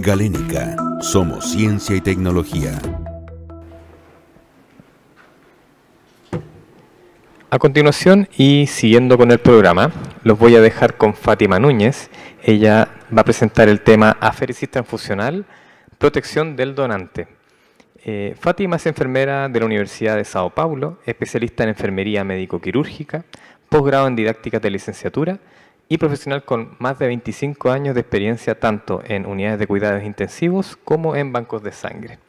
Galenica, somos ciencia y tecnología. A continuación, y siguiendo con el programa, los voy a dejar con Fátima Núñez. Ella va a presentar el tema aféresis transfusional, protección del donante. Fátima es enfermera de la Universidad de Sao Paulo, especialista en enfermería médico-quirúrgica, posgrado en didáctica de licenciatura y profesional con más de 25 años de experiencia tanto en unidades de cuidados intensivos como en bancos de sangre.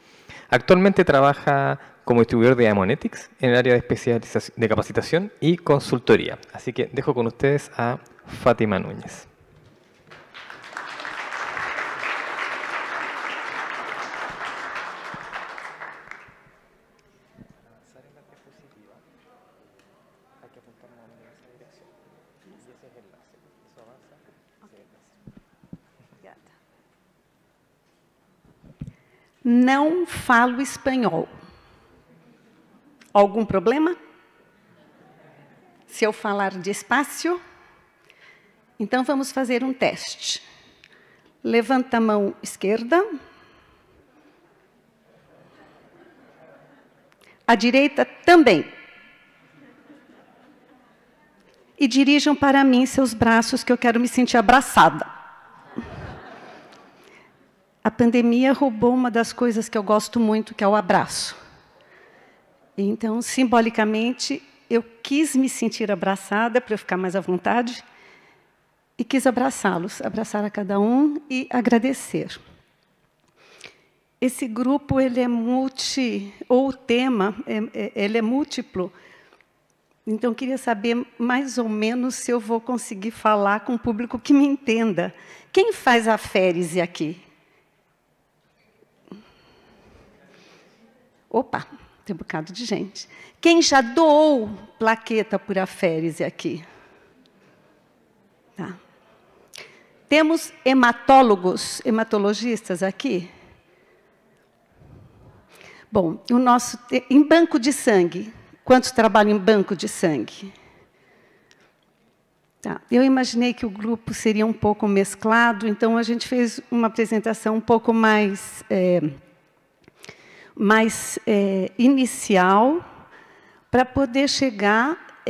Actualmente trabaja como distribuidor de Haemonetics en el área de especialización, de capacitación y consultoría. Así que dejo con ustedes a Fátima Núñez. Não falo espanhol. Algum problema? Se eu falar despacio? Então, vamos fazer um teste. Levanta a mão esquerda. A direita também. E dirijam para mim seus braços, que eu quero me sentir abraçada. A pandemia roubou uma das coisas que eu gosto muito, que é o abraço. Então, simbolicamente, eu quis me sentir abraçada, para eu ficar mais à vontade, e quis abraçá-los, abraçar a cada um e agradecer. Esse grupo, ele é ou o tema, ele é múltiplo. Então, eu queria saber, mais ou menos, se eu vou conseguir falar com um público que me entenda. Quem faz aférese aqui? Opa, tem um bocado de gente. Quem já doou plaqueta por aférese aqui? Tá. Temos hematólogos, hematologistas aqui? Bom, em banco de sangue, quantos trabalham em banco de sangue? Tá. Eu imaginei que o grupo seria um pouco mesclado, então a gente fez uma apresentação um pouco mais inicial, para poder chegar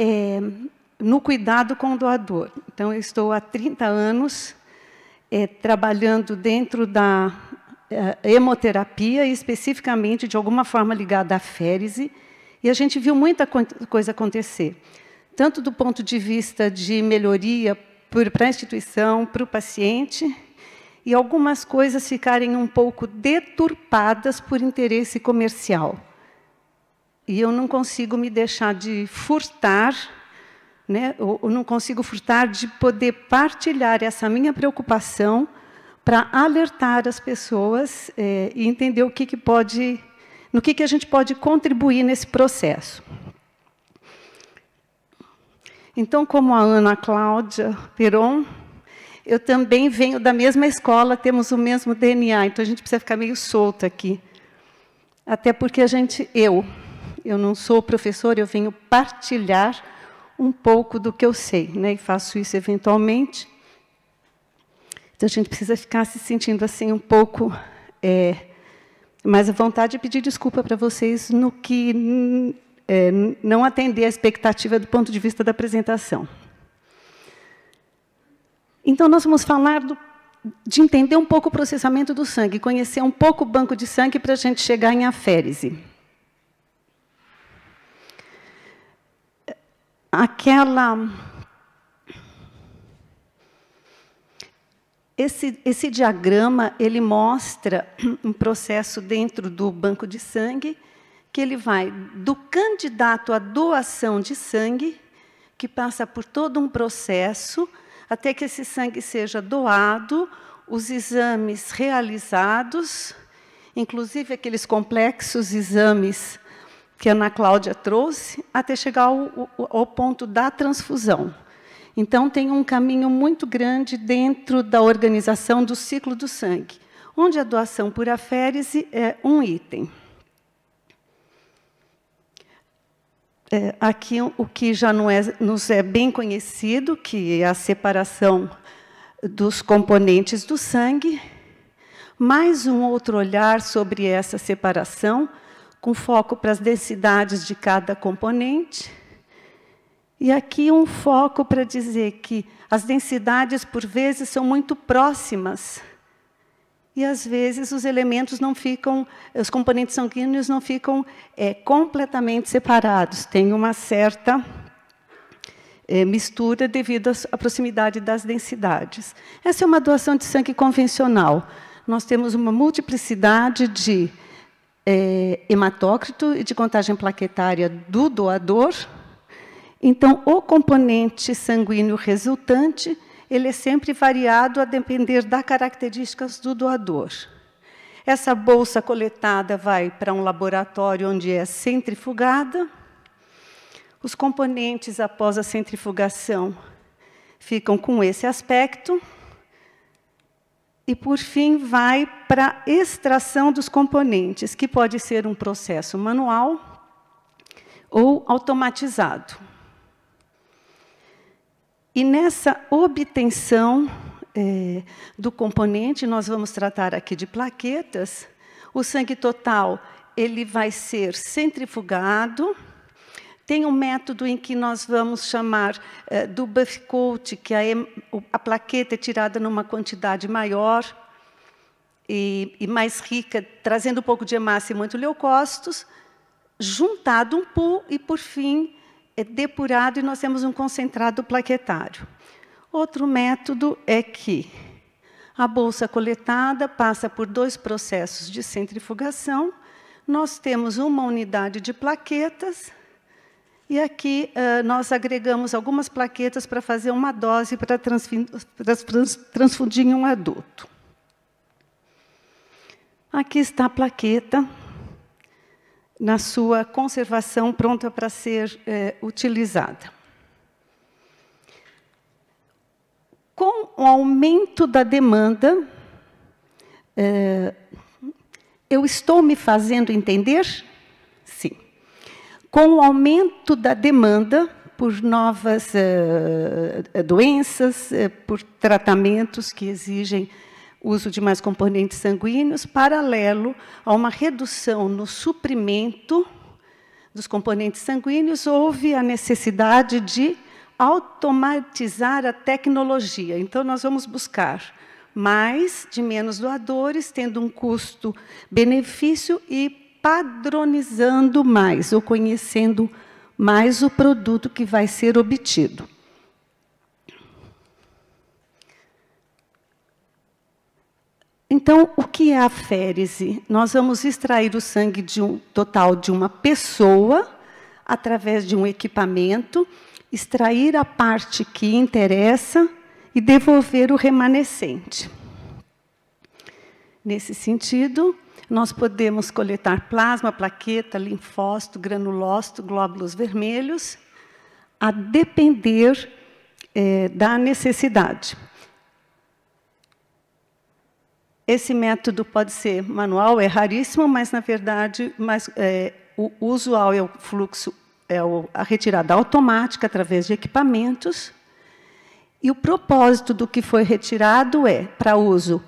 no cuidado com o doador. Então, eu estou há 30 anos trabalhando dentro da hemoterapia, e especificamente, de alguma forma, ligada à aférese, e a gente viu muita coisa acontecer, tanto do ponto de vista de melhoria para a instituição, para o paciente, e algumas coisas ficarem um pouco deturpadas por interesse comercial. E eu não consigo me deixar de furtar, né? Eu não consigo furtar de poder partilhar essa minha preocupação para alertar as pessoas e entender o que pode, no que a gente pode contribuir nesse processo. Então, como a Ana Cláudia Peron, eu também venho da mesma escola, temos o mesmo DNA, então a gente precisa ficar meio solta aqui. Até porque eu não sou professora, eu venho partilhar um pouco do que eu sei, né? E faço isso eventualmente. Então a gente precisa ficar se sentindo assim um pouco mais à vontade de pedir desculpa para vocês no que não atender a expectativa do ponto de vista da apresentação. Então, nós vamos falar de entender um pouco o processamento do sangue, conhecer um pouco o banco de sangue para a gente chegar em aférese. Esse diagrama, ele mostra um processo dentro do banco de sangue, que ele vai do candidato à doação de sangue, que passa por todo um processo, até que esse sangue seja doado, os exames realizados, inclusive aqueles complexos exames que a Ana Cláudia trouxe, até chegar ao ponto da transfusão. Então, tem um caminho muito grande dentro da organização do ciclo do sangue, onde a doação por aférese é um item. Aqui, o que já nos é bem conhecido, que é a separação dos componentes do sangue. Mais um outro olhar sobre essa separação, com foco para as densidades de cada componente. E aqui um foco para dizer que as densidades, por vezes, são muito próximas. E, às vezes, os elementos não ficam, os componentes sanguíneos não ficam completamente separados. Tem uma certa mistura devido à proximidade das densidades. Essa é uma doação de sangue convencional. Nós temos uma multiplicidade de hematócrito e de contagem plaquetária do doador. Então, o componente sanguíneo resultante, ele é sempre variado a depender das características do doador. Essa bolsa coletada vai para um laboratório onde é centrifugada. Os componentes, após a centrifugação, ficam com esse aspecto. E, por fim, vai para a extração dos componentes, que pode ser um processo manual ou automatizado. E nessa obtenção do componente, nós vamos tratar aqui de plaquetas. O sangue total ele vai ser centrifugado. Tem um método em que nós vamos chamar do buff coat, que a plaqueta é tirada numa quantidade maior e mais rica, trazendo um pouco de hemácia e muito leucócitos, juntado um pool e, por fim, é depurado e nós temos um concentrado plaquetário. Outro método é que a bolsa coletada passa por 2 processos de centrifugação. Nós temos uma unidade de plaquetas e aqui nós agregamos algumas plaquetas para fazer uma dose para transfundir em um adulto. Aqui está a plaqueta na sua conservação, pronta para ser utilizada. Com o aumento da demanda, eu estou me fazendo entender? Sim. Com o aumento da demanda por novas doenças, por tratamentos que exigem uso de mais componentes sanguíneos, paralelo a uma redução no suprimento dos componentes sanguíneos, houve a necessidade de automatizar a tecnologia. Então, nós vamos buscar mais de menos doadores, tendo um custo-benefício e padronizando mais, ou conhecendo mais o produto que vai ser obtido. Então, o que é a aférese? Nós vamos extrair o sangue total de uma pessoa, através de um equipamento, extrair a parte que interessa e devolver o remanescente. Nesse sentido, nós podemos coletar plasma, plaqueta, linfócito, granulócito, glóbulos vermelhos, a depender da necessidade. Esse método pode ser manual, é raríssimo, mas, na verdade, o usual é o fluxo, a retirada automática através de equipamentos. E o propósito do que foi retirado é para uso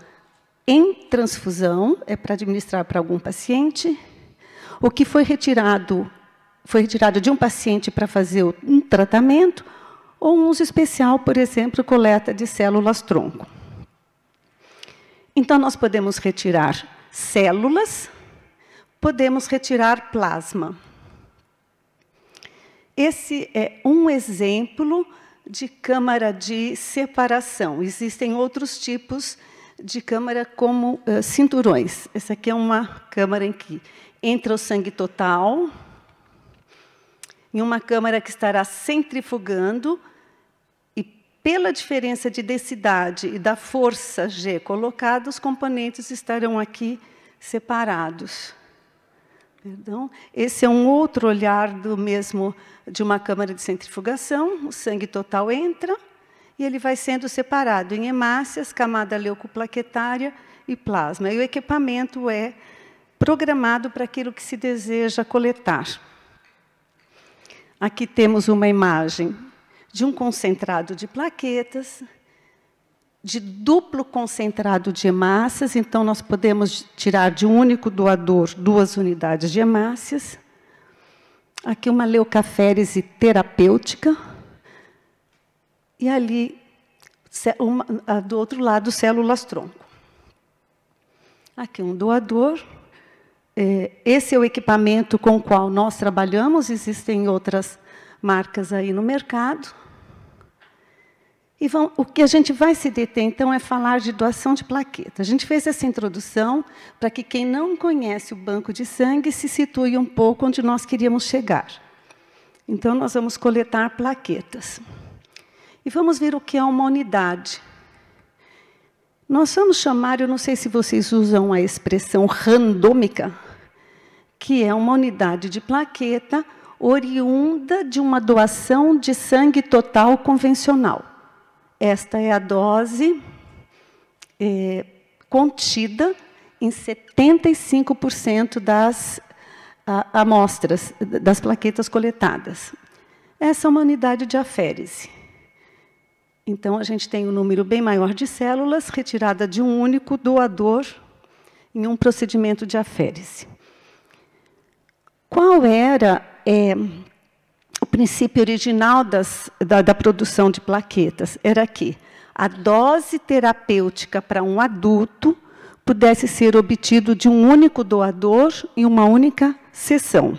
em transfusão, é para administrar para algum paciente. O que foi retirado de um paciente para fazer um tratamento, ou um uso especial, por exemplo, coleta de células-tronco. Então, nós podemos retirar células, podemos retirar plasma. Esse é um exemplo de câmara de separação. Existem outros tipos de câmara, como cinturões. Essa aqui é uma câmara em que entra o sangue total, em uma câmara que estará centrifugando, pela diferença de densidade e da força G colocada, os componentes estarão aqui separados. Perdão. Esse é um outro olhar de uma câmara de centrifugação. O sangue total entra e ele vai sendo separado em hemácias, camada leucoplaquetária e plasma. E o equipamento é programado para aquilo que se deseja coletar. Aqui temos uma imagem de um concentrado de plaquetas, de duplo concentrado de hemácias, então nós podemos tirar de um único doador 2 unidades de hemácias. Aqui uma leucaférese terapêutica. E ali, do outro lado, células-tronco. Aqui um doador. Esse é o equipamento com o qual nós trabalhamos, existem outras marcas aí no mercado. E o que a gente vai se deter, então, é falar de doação de plaqueta. A gente fez essa introdução para que quem não conhece o banco de sangue se situe um pouco onde nós queríamos chegar. Então, nós vamos coletar plaquetas. E vamos ver o que é uma unidade. Nós vamos chamar, eu não sei se vocês usam a expressão randômica, que é uma unidade de plaqueta oriunda de uma doação de sangue total convencional. Esta é a dose contida em 75% das amostras, das plaquetas coletadas. Essa é uma unidade de aférese. Então, a gente tem um número bem maior de células retirada de um único doador em um procedimento de aférese. Qual era o princípio original da produção de plaquetas? Era que a dose terapêutica para um adulto pudesse ser obtido de um único doador em uma única sessão.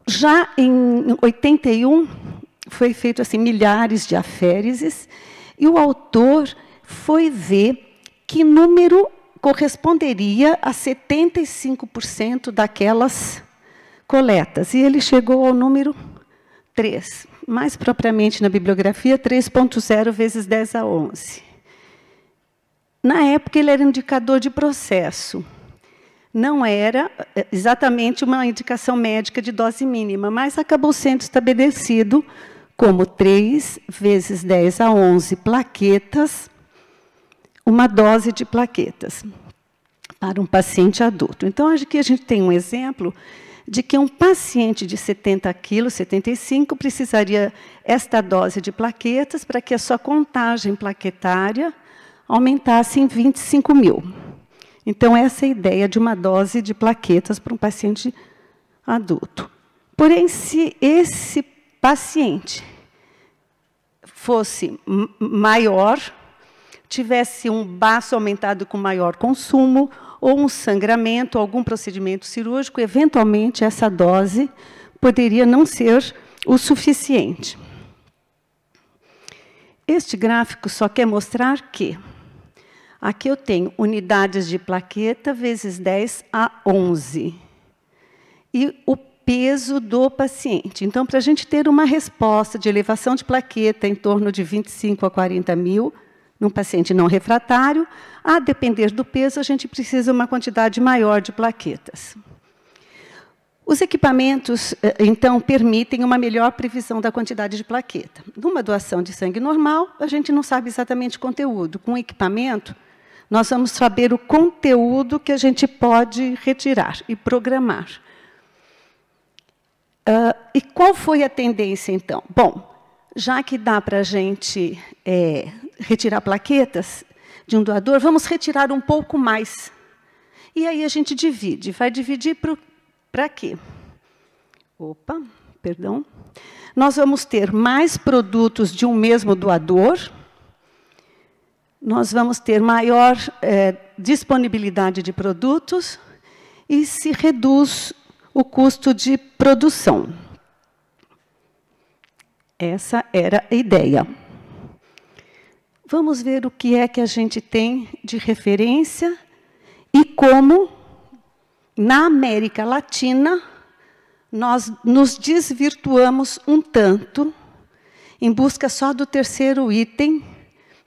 Já em 81, foi feito assim, milhares de aféreses, e o autor foi ver que número corresponderia a 75% daquelas coletas. E ele chegou ao número 3, mais propriamente na bibliografia, 3,0 vezes 10 a 11. Na época, ele era indicador de processo. Não era exatamente uma indicação médica de dose mínima, mas acabou sendo estabelecido como 3 vezes 10 a 11 plaquetas, uma dose de plaquetas para um paciente adulto. Então, aqui a gente tem um exemplo de que um paciente de 70 quilos, 75, precisaria esta dose de plaquetas para que a sua contagem plaquetária aumentasse em 25 mil. Então, essa é a ideia de uma dose de plaquetas para um paciente adulto. Porém, se esse paciente fosse maior, tivesse um baço aumentado com maior consumo, ou um sangramento, algum procedimento cirúrgico, eventualmente essa dose poderia não ser o suficiente. Este gráfico só quer mostrar que aqui eu tenho unidades de plaqueta vezes 10 a 11. E o peso do paciente. Então, para a gente ter uma resposta de elevação de plaqueta em torno de 25 a 40 mil, num paciente não refratário, a depender do peso, a gente precisa de uma quantidade maior de plaquetas. Os equipamentos, então, permitem uma melhor previsão da quantidade de plaqueta. Numa doação de sangue normal, a gente não sabe exatamente o conteúdo. Com o equipamento, nós vamos saber o conteúdo que a gente pode retirar e programar. E qual foi a tendência, então? Bom, já que dá para a gente retirar plaquetas de um doador, vamos retirar um pouco mais. E aí a gente divide. Vai dividir para quê? Opa, perdão. Nós vamos ter mais produtos de um mesmo doador, nós vamos ter maior disponibilidade de produtos e se reduz o custo de produção. Essa era a ideia. Vamos ver o que é que a gente tem de referência e como, na América Latina, nós nos desvirtuamos um tanto em busca só do terceiro item,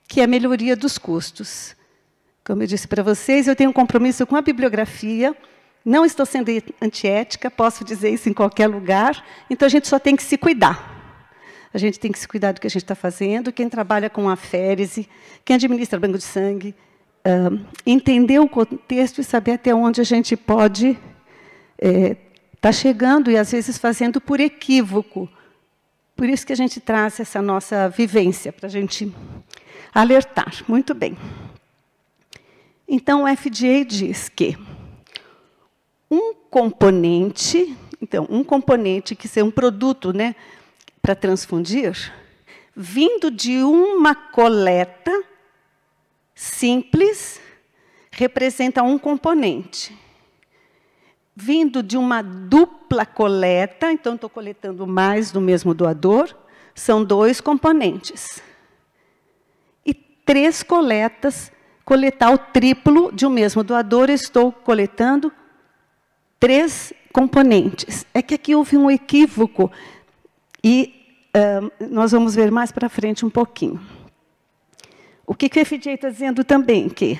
que é a melhoria dos custos. Como eu disse para vocês, eu tenho um compromisso com a bibliografia, não estou sendo antiética, posso dizer isso em qualquer lugar, então a gente só tem que se cuidar. A gente tem que se cuidar do que a gente está fazendo, quem trabalha com aférese, quem administra banco de sangue, entender o contexto e saber até onde a gente pode estar chegando e, às vezes, fazendo por equívoco Por isso que a gente traz essa nossa vivência, para a gente alertar. Muito bem. Então, o FDA diz que um componente que é um produto, né, para transfundir, vindo de uma coleta simples, representa um componente. Vindo de uma dupla coleta, então estou coletando mais do mesmo doador, são 2 componentes. E 3 coletas, coletar o triplo de um mesmo doador, estou coletando 3 componentes. É que aqui houve um equívoco, e nós vamos ver mais para frente um pouquinho. O que o FDA está dizendo também? Que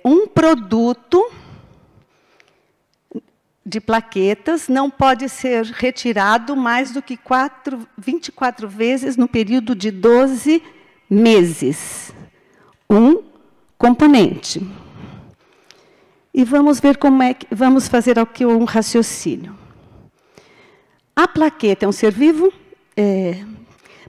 um produto de plaquetas não pode ser retirado mais do que 24 vezes no período de 12 meses. Um componente. E vamos ver como é que vamos fazer aqui um raciocínio. A plaqueta é um ser vivo,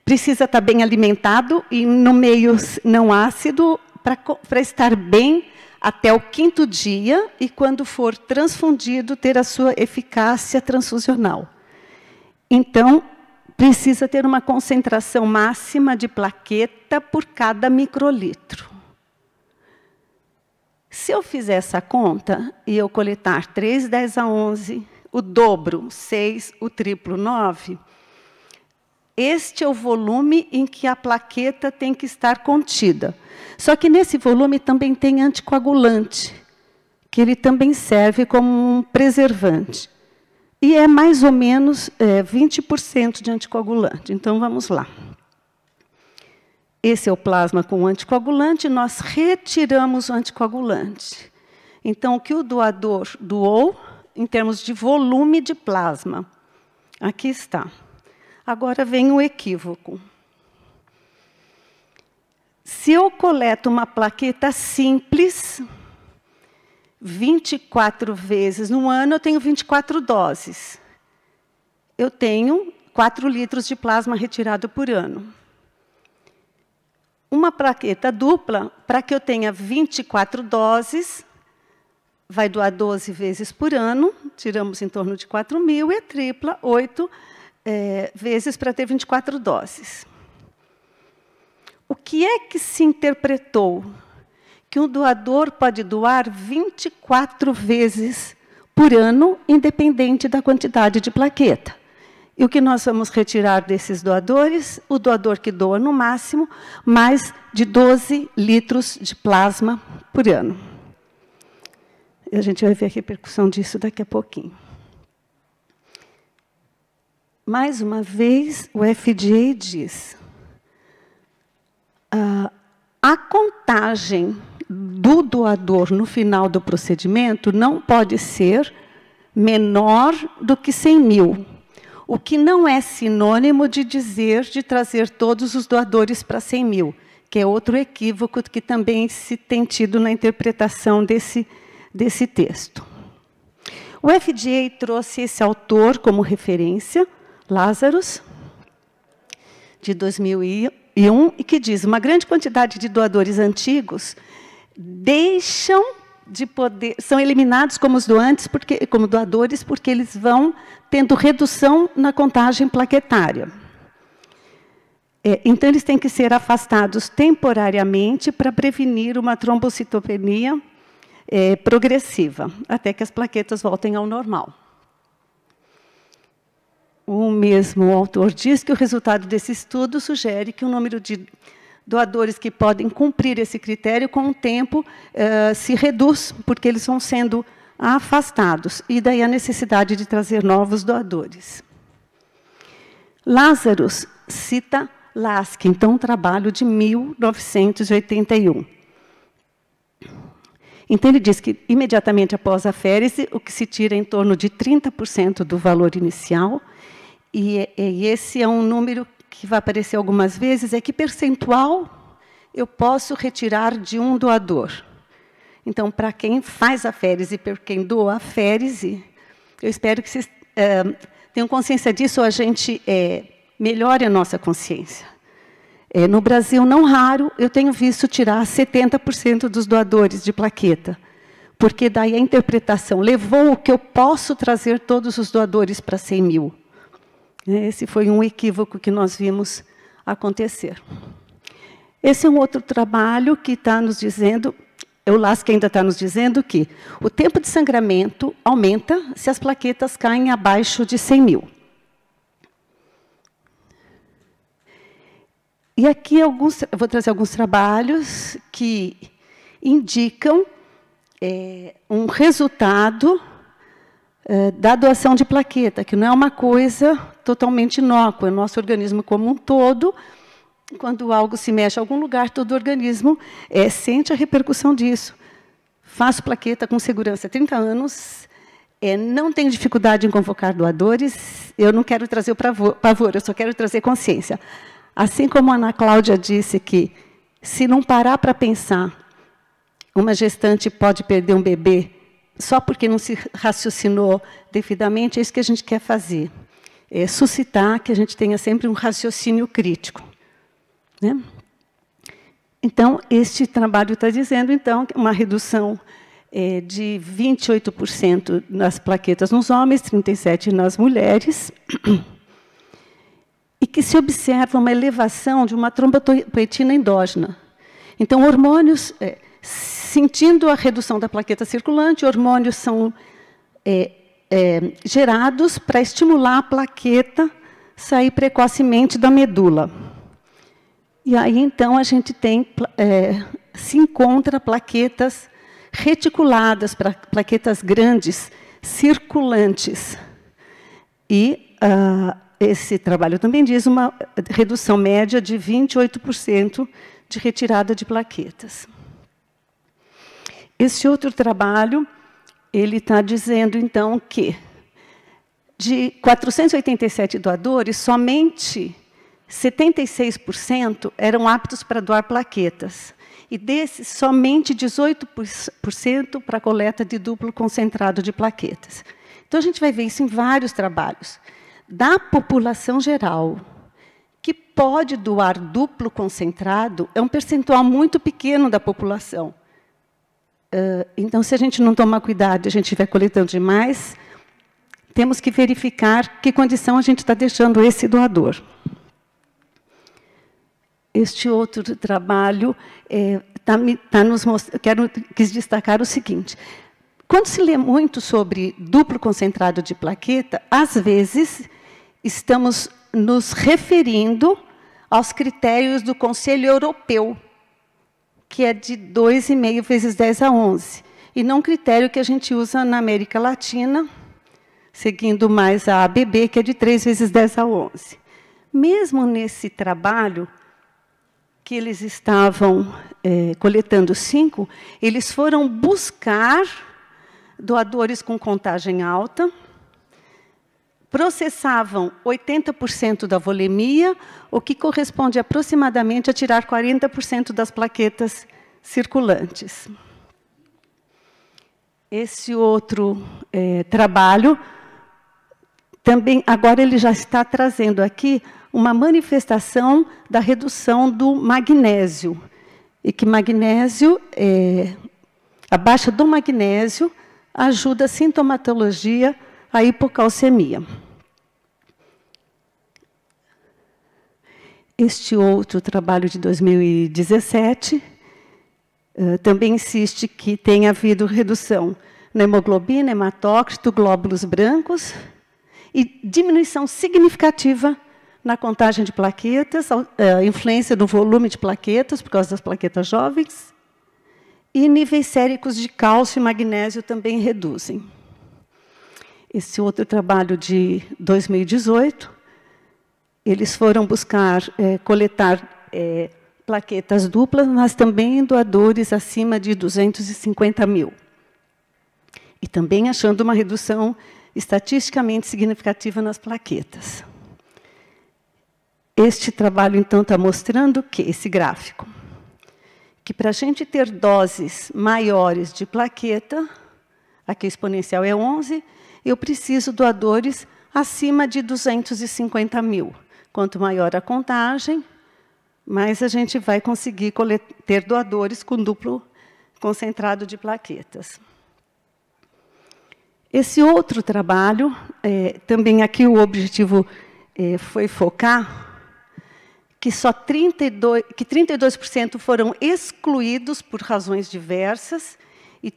precisa estar bem alimentado e no meio não ácido para estar bem até o 5º dia e, quando for transfundido, ter a sua eficácia transfusional. Então, precisa ter uma concentração máxima de plaqueta por cada microlitro. Se eu fizer essa conta e eu coletar 3, 10 a 11, o dobro, 6, o triplo, 9, este é o volume em que a plaqueta tem que estar contida. Só que nesse volume também tem anticoagulante, que ele também serve como um preservante. E é mais ou menos 20% de anticoagulante. Então, vamos lá. Esse é o plasma com anticoagulante, nós retiramos o anticoagulante. Então, o que o doador doou, em termos de volume de plasma, aqui está. Agora vem o equívoco. Se eu coleto uma plaqueta simples, 24 vezes no ano, eu tenho 24 doses. Eu tenho 4 litros de plasma retirado por ano. Uma plaqueta dupla, para que eu tenha 24 doses, vai doar 12 vezes por ano, tiramos em torno de 4.000, e a tripla, 8 vezes para ter 24 doses. O que é que se interpretou? Que um doador pode doar 24 vezes por ano, independente da quantidade de plaqueta. E o que nós vamos retirar desses doadores? O doador que doa, no máximo, mais de 12 litros de plasma por ano. E a gente vai ver a repercussão disso daqui a pouquinho. Mais uma vez, o FDA diz: a contagem do doador no final do procedimento não pode ser menor do que 100.000. O que não é sinônimo de dizer de trazer todos os doadores para 100.000, que é outro equívoco que também se tem tido na interpretação desse texto. O FDA trouxe esse autor como referência, Lazarus, de 2001, e que diz: uma grande quantidade de doadores antigos deixam de poder, são eliminados como doadores, porque eles vão tendo redução na contagem plaquetária. Então, eles têm que ser afastados temporariamente para prevenir uma trombocitopenia progressiva, até que as plaquetas voltem ao normal. O mesmo autor diz que o resultado desse estudo sugere que o número de doadores que podem cumprir esse critério, com o tempo, se reduz, porque eles vão sendo afastados, e daí a necessidade de trazer novos doadores. Lazarus cita Laskin, então, um trabalho de 1981. Então, ele diz que, imediatamente após a férise, o que se tira é em torno de 30% do valor inicial, e esse é um número que vai aparecer algumas vezes, é que percentual eu posso retirar de um doador. Então, para quem faz a férise e para quem doa a férise, eu espero que vocês tenham consciência disso, a gente melhore a nossa consciência. No Brasil, não raro, eu tenho visto tirar 70% dos doadores de plaqueta, porque daí a interpretação levou o que eu posso trazer todos os doadores para 100 mil. Esse foi um equívoco que nós vimos acontecer. Esse é um outro trabalho que está nos dizendo, o Lasker ainda está nos dizendo que o tempo de sangramento aumenta se as plaquetas caem abaixo de 100 mil. E aqui eu vou trazer alguns trabalhos que indicam um resultado da doação de plaqueta, que não é uma coisa totalmente inócua. O nosso organismo como um todo, quando algo se mexe em algum lugar, todo o organismo sente a repercussão disso. Faço plaqueta com segurança há 30 anos, não tenho dificuldade em convocar doadores, eu não quero trazer o pavor, eu só quero trazer consciência. Assim como a Ana Cláudia disse que, se não parar para pensar, uma gestante pode perder um bebê só porque não se raciocinou devidamente, é isso que a gente quer fazer. Suscitar que a gente tenha sempre um raciocínio crítico. Né? Então, este trabalho está dizendo, então, uma redução de 28% nas plaquetas nos homens, 37% nas mulheres, e que se observa uma elevação de uma trombopoetina endógena. Então, hormônios, sentindo a redução da plaqueta circulante, hormônios são gerados para estimular a plaqueta sair precocemente da medula. E aí, então, a gente se encontra plaquetas reticuladas, plaquetas grandes, circulantes. E esse trabalho também diz uma redução média de 28% de retirada de plaquetas. Esse outro trabalho, ele está dizendo, então, que de 487 doadores, somente 76% eram aptos para doar plaquetas. E desses, somente 18% para coleta de duplo concentrado de plaquetas. Então, a gente vai ver isso em vários trabalhos. Da população geral, que pode doar duplo concentrado, é um percentual muito pequeno da população. Então, se a gente não tomar cuidado e a gente estiver coletando demais, temos que verificar que condição a gente está deixando esse doador. Este outro trabalho quis destacar o seguinte. Quando se lê muito sobre duplo concentrado de plaqueta, às vezes estamos nos referindo aos critérios do Conselho Europeu, que é de 2,5 vezes 10 a 11, e não critério que a gente usa na América Latina, seguindo mais a ABB, que é de 3 vezes 10 a 11. Mesmo nesse trabalho, que eles estavam coletando 5, eles foram buscar doadores com contagem alta, processavam 80% da volemia, o que corresponde aproximadamente a tirar 40% das plaquetas circulantes. Esse outro trabalho, também, agora ele já está trazendo aqui uma manifestação da redução do magnésio, e que magnésio, a baixa do magnésio ajuda a sintomatologia, a hipocalcemia. Este outro trabalho de 2017 também insiste que tem havido redução na hemoglobina, hematócrito, glóbulos brancos e diminuição significativa na contagem de plaquetas, a influência do volume de plaquetas, por causa das plaquetas jovens, e níveis séricos de cálcio e magnésio também reduzem. Esse outro trabalho de 2018, eles foram buscar coletar plaquetas duplas, mas também em doadores acima de 250 mil. E também achando uma redução estatisticamente significativa nas plaquetas. Este trabalho, então, está mostrando que, esse gráfico, que para a gente ter doses maiores de plaqueta, aqui o exponencial é 11, eu preciso de doadores acima de 250 mil. Quanto maior a contagem, mais a gente vai conseguir ter doadores com duplo concentrado de plaquetas. Esse outro trabalho, também aqui o objetivo foi focar que só 32% foram excluídos por razões diversas e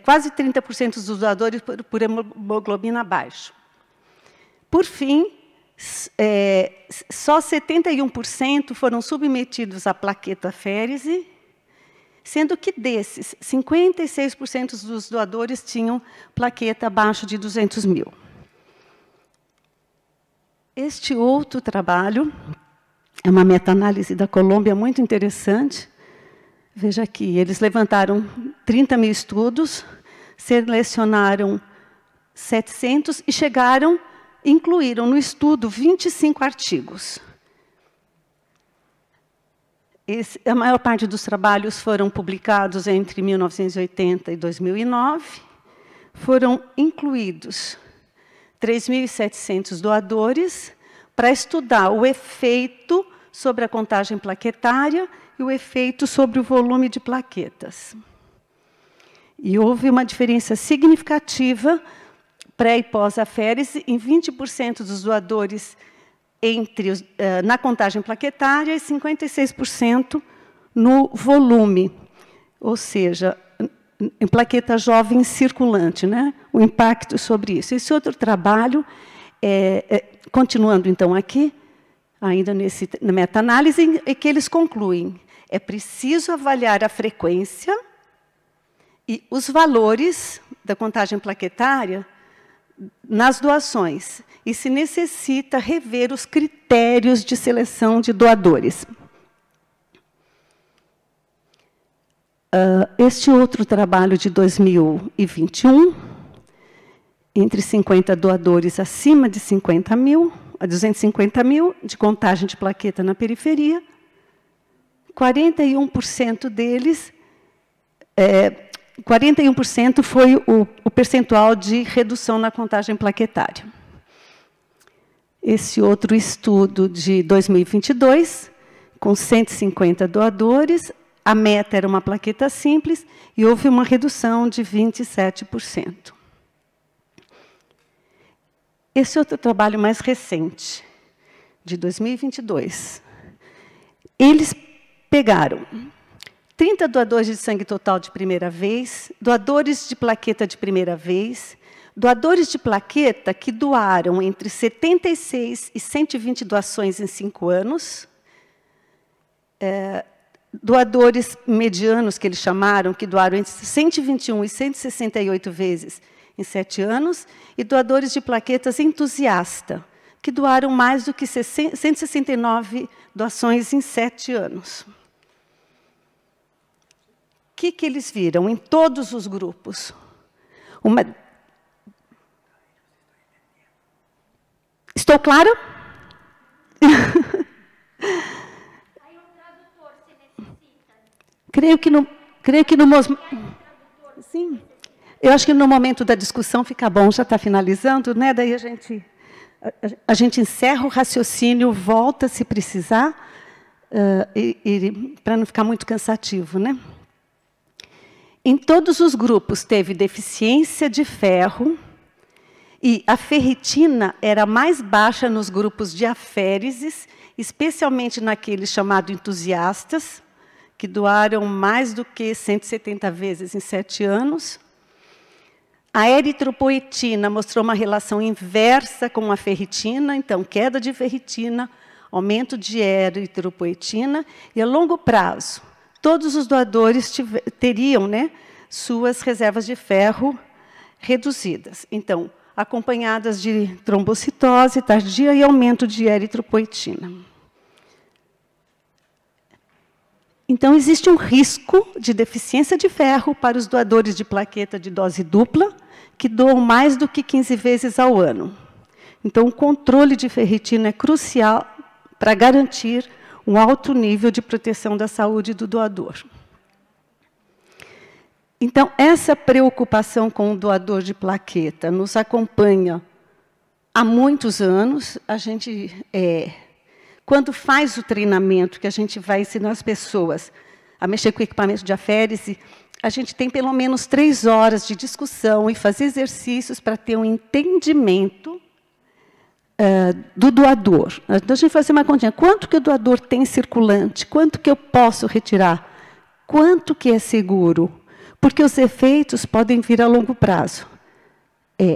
quase 30% dos doadores por hemoglobina baixa. Por fim, só 71% foram submetidos à plaqueta aférese, sendo que desses, 56% dos doadores tinham plaqueta abaixo de 200 mil. Este outro trabalho é uma meta-análise da Colômbia muito interessante. Veja aqui, eles levantaram 30 mil estudos, selecionaram 700 e incluíram no estudo 25 artigos. A maior parte dos trabalhos foram publicados entre 1980 e 2009. Foram incluídos 3.700 doadores para estudar o efeito sobre a contagem plaquetária e o efeito sobre o volume de plaquetas. E houve uma diferença significativa pré- e pós-aférese em 20% dos doadores na contagem plaquetária e 56% no volume, ou seja, em plaqueta jovem circulante, né? O impacto sobre isso. Esse outro trabalho, continuando então aqui, ainda na meta-análise, é que eles concluem: é preciso avaliar a frequência e os valores da contagem plaquetária nas doações, e se necessita rever os critérios de seleção de doadores. Este outro trabalho de 2021, entre 50 doadores acima de 50 mil, a 250 mil, de contagem de plaqueta na periferia, 41% deles, 41% foi o percentual de redução na contagem plaquetária. Esse outro estudo de 2022, com 150 doadores, a meta era uma plaqueta simples e houve uma redução de 27%. Esse outro trabalho mais recente, de 2022, eles pegaram 30 doadores de sangue total de primeira vez, doadores de plaqueta de primeira vez, doadores de plaqueta que doaram entre 76 e 120 doações em 5 anos, doadores medianos, que eles chamaram, que doaram entre 121 e 168 vezes em 7 anos, e doadores de plaquetas entusiasta, que doaram mais do que 169 doações em 7 anos. O que eles viram em todos os grupos? Estou clara? Creio que sim. Eu acho que no momento da discussão fica bom, já está finalizando, né? Daí a gente encerra o raciocínio, volta se precisar, para não ficar muito cansativo, né? Em todos os grupos teve deficiência de ferro, e a ferritina era mais baixa nos grupos de aféreses, especialmente naqueles chamados entusiastas, que doaram mais do que 170 vezes em 7 anos. A eritropoetina mostrou uma relação inversa com a ferritina, então, queda de ferritina, aumento de eritropoetina, e a longo prazo, todos os doadores teriam, né, suas reservas de ferro reduzidas. Então, acompanhadas de trombocitose tardia e aumento de eritropoetina. Então, existe um risco de deficiência de ferro para os doadores de plaqueta de dose dupla, que doam mais do que 15 vezes ao ano. Então, o controle de ferritina é crucial para garantir um alto nível de proteção da saúde do doador. Então, essa preocupação com o doador de plaqueta nos acompanha há muitos anos, a gente, quando faz o treinamento, que a gente vai ensinar as pessoas a mexer com equipamento de aférese, a gente tem pelo menos 3 horas de discussão e fazer exercícios para ter um entendimento do doador. Então, a gente vai fazer uma continha. Quanto que o doador tem circulante? Quanto que eu posso retirar? Quanto que é seguro? Porque os efeitos podem vir a longo prazo.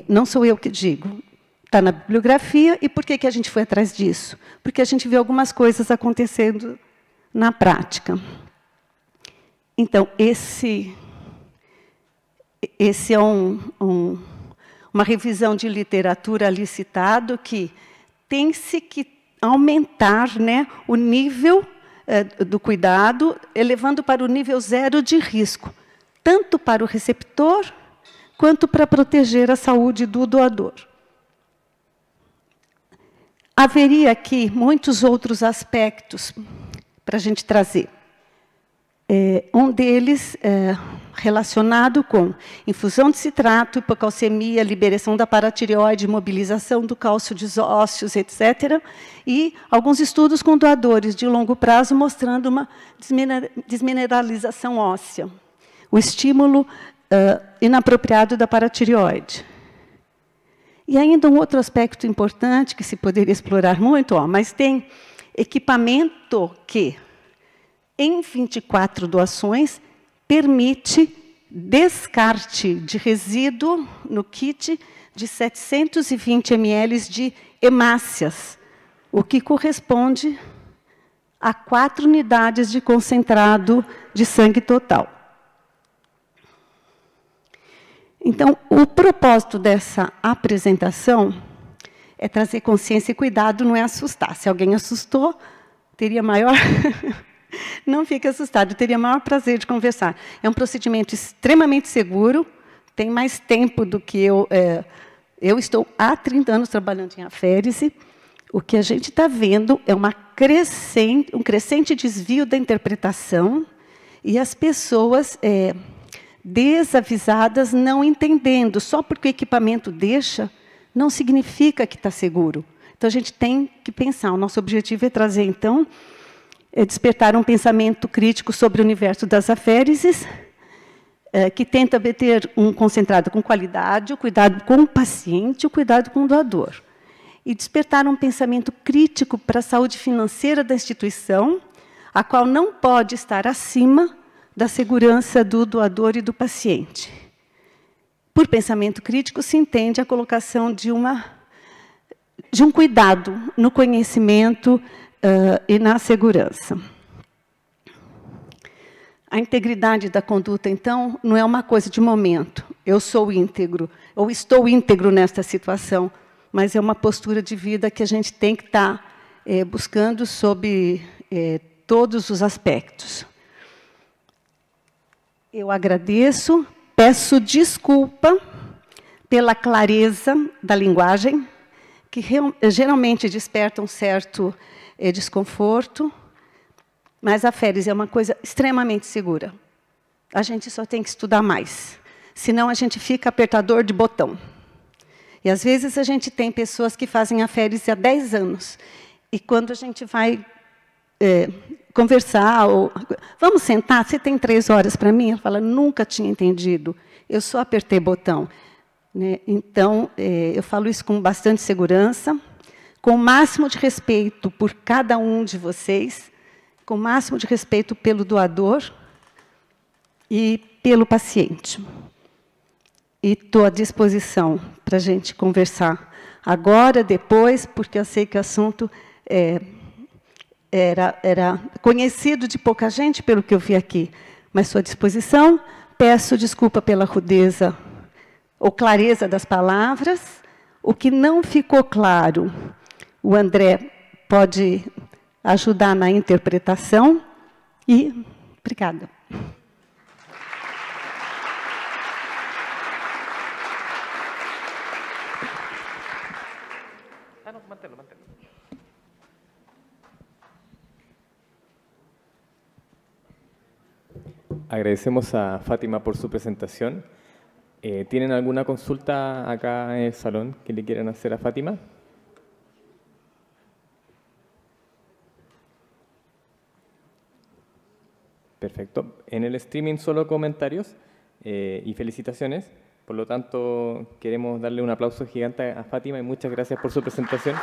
Não sou eu que digo. Está na bibliografia. E por que a gente foi atrás disso? Porque a gente vê algumas coisas acontecendo na prática. Então, esse é uma revisão de literatura ali citado, que tem-se que aumentar, né, o nível do cuidado, elevando para o nível 0 de risco, tanto para o receptor, quanto para proteger a saúde do doador. Haveria aqui muitos outros aspectos para a gente trazer. Um deles relacionado com infusão de citrato, hipocalcemia, liberação da paratireoide, mobilização do cálcio dos ósseos, etc. E alguns estudos com doadores de longo prazo mostrando uma desmineralização óssea, o estímulo inapropriado da paratireoide. E ainda um outro aspecto importante que se poderia explorar muito, mas tem equipamento que, em 24 doações, permite descarte de resíduo no kit de 720 ml de hemácias, o que corresponde a 4 unidades de concentrado de sangue total. Então, o propósito dessa apresentação é trazer consciência e cuidado, não é assustar. Se alguém assustou, teria maior... Não fique assustado, eu teria o maior prazer de conversar. É um procedimento extremamente seguro, tem mais tempo do que eu... eu estou há 30 anos trabalhando em aférese. O que a gente está vendo é um crescente desvio da interpretação e as pessoas desavisadas não entendendo. Só porque o equipamento deixa, não significa que está seguro. Então, a gente tem que pensar. O nosso objetivo é trazer, então... despertar um pensamento crítico sobre o universo das aféreses, que tenta obter um concentrado com qualidade, o cuidado com o paciente, o cuidado com o doador. E despertar um pensamento crítico para a saúde financeira da instituição, a qual não pode estar acima da segurança do doador e do paciente. Por pensamento crítico se entende a colocação de um cuidado no conhecimento e na segurança. A integridade da conduta, então, não é uma coisa de momento. Eu sou íntegro, ou estou íntegro nesta situação, mas é uma postura de vida que a gente tem que estar buscando sob todos os aspectos. Eu agradeço, peço desculpa pela clareza da linguagem, que geralmente desperta um certo desconforto, mas a aférese é uma coisa extremamente segura. A gente só tem que estudar mais, senão a gente fica apertador de botão. E, às vezes, a gente tem pessoas que fazem aférese há 10 anos, e quando a gente vai conversar, ou vamos sentar, você tem 3 horas para mim? Ela fala, nunca tinha entendido, eu só apertei botão. Né? Então, eu falo isso com bastante segurança, com o máximo de respeito por cada um de vocês, com o máximo de respeito pelo doador e pelo paciente. E estou à disposição para a gente conversar agora, depois, porque eu sei que o assunto era conhecido de pouca gente, pelo que eu vi aqui, mas estou à disposição. Peço desculpa pela rudeza ou clareza das palavras. O que não ficou claro, o André pode ajudar na interpretação. E obrigada. Agradecemos a Fátima por su presentación. ¿Tienen alguna consulta acá en el salón que le quieran hacer a Fátima? Perfecto. En el streaming solo comentarios y felicitaciones. Por lo tanto, queremos darle un aplauso gigante a Fátima y muchas gracias por su presentación.